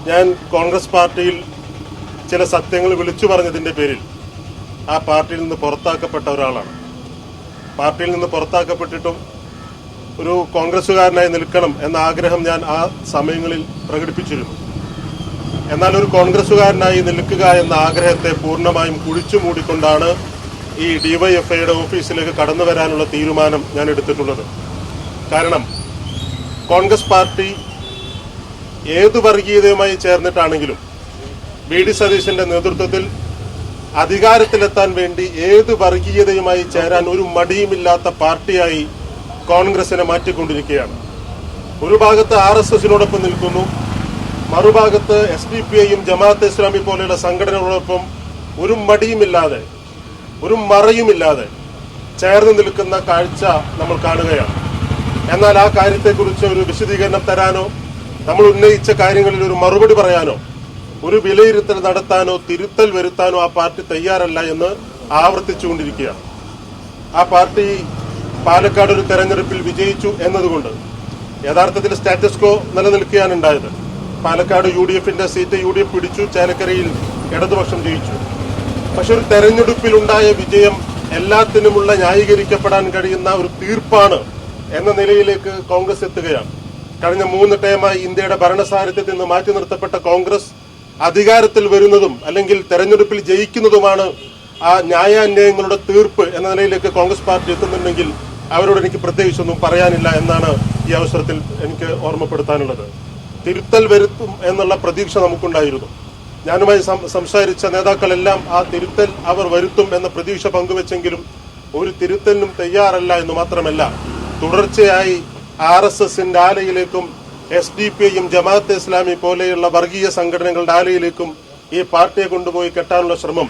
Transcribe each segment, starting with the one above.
ഞാൻ കോൺഗ്രസ് പാർട്ടിയിൽ ചില സത്യങ്ങൾ വിളിച്ചു പറഞ്ഞതിന്റെ പേരിൽ ആ പാർട്ടിയിൽ നിന്ന് പുറത്താക്കപ്പെട്ട ഒരാളാണ്. പാർട്ടിയിൽ നിന്ന് പുറത്താക്കപ്പെട്ടിട്ടും ഒരു കോൺഗ്രസുകാരനായി നിൽക്കണം എന്ന ആഗ്രഹം ഞാൻ ആ സമയങ്ങളിൽ പ്രകടിപ്പിച്ചിരുന്നു. എന്നാൽ ഒരു കോൺഗ്രസുകാരനായി നിൽക്കുക എന്ന ആഗ്രഹത്തെ പൂർണ്ണമായും കുഴിച്ചു മൂടിക്കൊണ്ടാണ് ഈ ഡിവൈഎഫ്ഐയുടെ ഓഫീസിലേക്ക് കടന്നു വരാനുള്ള തീരുമാനം ഞാൻ എടുത്തിട്ടുള്ളത്. കാരണം കോൺഗ്രസ് പാർട്ടി ഏതു വർഗീയതയുമായി ചേർന്നിട്ടാണെങ്കിലും വി.ഡി. സതീശന്റെ നേതൃത്വത്തിൽ അധികാരത്തിലെത്താൻ വേണ്ടി ഏത് വർഗീയതയുമായി ചേരാൻ ഒരു മടിയുമില്ലാത്ത പാർട്ടിയായി കോൺഗ്രസിനെ മാറ്റിക്കൊണ്ടിരിക്കുകയാണ്. ഒരു ഭാഗത്ത് RSSനോടൊപ്പം നിൽക്കുന്നു, മറുഭാഗത്ത് SDPIയും ജമാഅത്തെ ഇസ്ലാമി പോലെയുള്ള സംഘടനകളോടൊപ്പം ഒരു മടിയുമില്ലാതെ ഒരു മറയുമില്ലാതെ ചേർന്ന് നിൽക്കുന്ന കാഴ്ച നമ്മൾ കാണുകയാണ്. എന്നാൽ ആ കാര്യത്തെക്കുറിച്ച് ഒരു വിശദീകരണം തരാനോ നമ്മൾ ഉന്നയിച്ച കാര്യങ്ങളിൽ ഒരു മറുപടി പറയാനോ ഒരു വിലയിരുത്തൽ നടത്താനോ തിരുത്തൽ വരുത്താനോ ആ പാർട്ടി തയ്യാറല്ല എന്ന് ആവർത്തിച്ചുകൊണ്ടിരിക്കുകയാണ്. ആ പാർട്ടി പാലക്കാട് ഒരു തെരഞ്ഞെടുപ്പിൽ വിജയിച്ചു എന്നതുകൊണ്ട് യഥാർത്ഥത്തിൽ സ്റ്റാറ്റസ് കോ നിലനിൽക്കുകയാണ് ഉണ്ടായത്. പാലക്കാട് UDFന്റെ സീറ്റ് UDF പിടിച്ചു, ചേലക്കരയിൽ ഇടതുപക്ഷം ജയിച്ചു. പക്ഷെ ഒരു തെരഞ്ഞെടുപ്പിലുണ്ടായ വിജയം എല്ലാത്തിനുമുള്ള ന്യായീകരിക്കപ്പെടാൻ കഴിയുന്ന ഒരു തീർപ്പാണ് എന്ന നിലയിലേക്ക് കോൺഗ്രസ് എത്തുകയാണ്. കഴിഞ്ഞ 3 ടേമായി ഇന്ത്യയുടെ ഭരണസാരഥ്യത്തിൽ നിന്ന് മാറ്റി നിർത്തപ്പെട്ട കോൺഗ്രസ് അധികാരത്തിൽ വരുന്നതും അല്ലെങ്കിൽ തെരഞ്ഞെടുപ്പിൽ ജയിക്കുന്നതുമാണ് ആ ന്യായാന്യായങ്ങളുടെ തീർപ്പ് എന്ന നിലയിലേക്ക് കോൺഗ്രസ് പാർട്ടി എത്തുന്നുണ്ടെങ്കിൽ അവരോട് എനിക്ക് പ്രത്യേകിച്ചൊന്നും പറയാനില്ല എന്നാണ് ഈ അവസരത്തിൽ എനിക്ക് ഓർമ്മപ്പെടുത്താനുള്ളത്. തിരുത്തൽ വരുത്തും എന്നുള്ള പ്രതീക്ഷ നമുക്കുണ്ടായിരുന്നു. ഞാനുമായി സംസാരിച്ച നേതാക്കളെല്ലാം ആ തിരുത്തൽ അവർ വരുത്തും എന്ന പ്രതീക്ഷ പങ്കുവെച്ചെങ്കിലും ഒരു തിരുത്തലിനും തയ്യാറല്ല എന്ന് മാത്രമല്ല, തുടർച്ചയായി RSSന്റെ ആലയിലേക്കും SDPIയും ജമാഅത്തെ ഇസ്ലാമി പോലെയുള്ള വർഗീയ സംഘടനകളുടെ ആലയിലേക്കും ഈ പാർട്ടിയെ കൊണ്ടുപോയി കെട്ടാനുള്ള ശ്രമം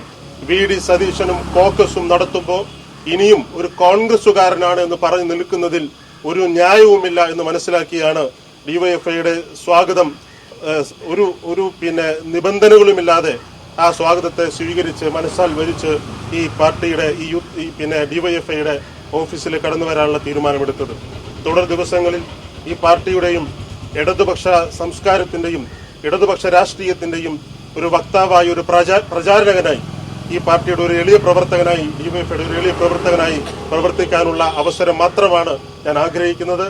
വി.ഡി. സതീശനും കോക്കസും നടത്തുമ്പോൾ ഇനിയും ഒരു കോൺഗ്രസുകാരനാണ് എന്ന് പറഞ്ഞു നിൽക്കുന്നതിൽ ഒരു ന്യായവുമില്ല എന്ന് മനസ്സിലാക്കിയാണ് ഡിവൈഎഫ്ഐയുടെ സ്വാഗതം ഒരു നിബന്ധനകളുമില്ലാതെ ആ സ്വാഗതത്തെ സ്വീകരിച്ച് മനസ്സാൽ വരിച്ച് ഈ പാർട്ടിയുടെ ഈ ഡിവൈഎഫ്ഐയുടെ ഓഫീസിൽ കടന്നു വരാനുള്ള തീരുമാനമെടുത്തത്. തുടർ ദിവസങ്ങളിൽ ഈ പാർട്ടിയുടെയും ഇടതുപക്ഷ സംസ്കാരത്തിന്റെയും ഇടതുപക്ഷ രാഷ്ട്രീയത്തിന്റെയും ഒരു വക്താവായി, ഒരു പ്രചാരകനായി, ഈ പാർട്ടിയുടെ ഒരു എളിയ പ്രവർത്തകനായി, ഡിവൈഎഫ്ഐയുടെ ഒരു എളിയ പ്രവർത്തകനായി പ്രവർത്തിക്കാനുള്ള അവസരം മാത്രമാണ് ഞാൻ ആഗ്രഹിക്കുന്നത്.